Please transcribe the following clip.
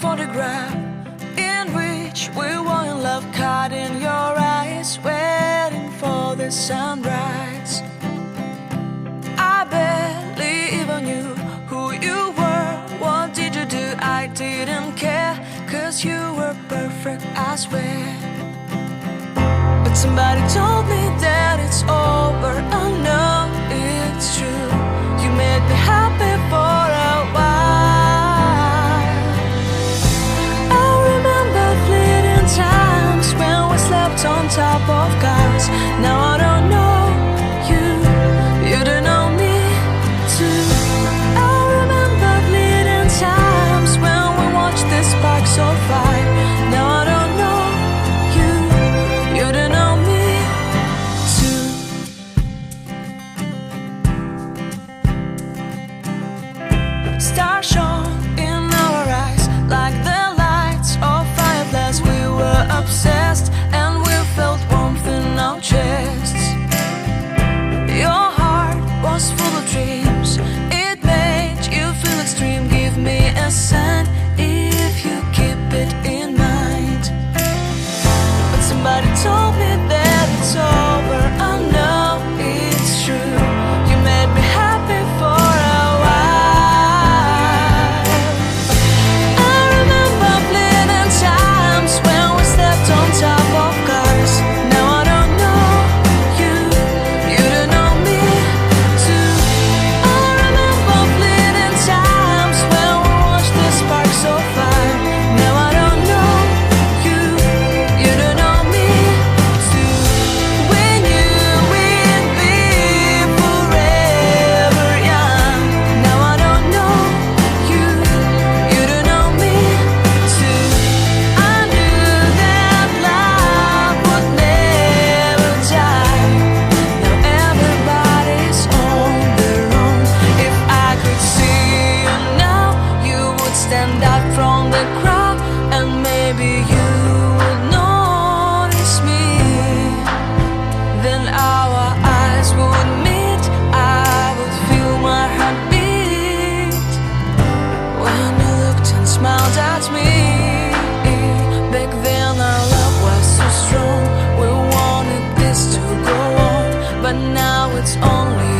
photograph in which we were in love, caught in your eyes, waiting for the sunrise. I barely even knew who you were. What did you do? I didn't care, 'cause you were perfect, I swear. But somebody told me that it's over. I know it's true. You made me happy for a while. I remember fleeting times when we slept on top of cars. Now I don't know you, you don't know me too. I remember fleeting times when we watched the sparks of fire. Now I don't know you, you don't know me too. Stars shone in our eyes like the lights of fireflies. We were obsessed and we felt warmth in our chests. Your heart was full of dreams. It made you feel extreme. Give me a sign if you keep it in mind. But somebody told me that it's over. I know it's true. You made me happy for a while. I remember fleeting times when we slept on top of cars. Now I don't know you, you don't know me too. I remember fleeting times when we watched the sparks of fire. Now I don't know you, you don't know me too. We knew we'd be forever young. Now I don't know you, you don't know me too. I knew that love would never die. Now everybody's on their own. If I could see you now, you would stand out from the crowd, and maybe you would notice me. Then our eyes would meet. I would feel my heart beat when you looked and smiled at me. Back then our love was so strong. We wanted this to go on, but now it's only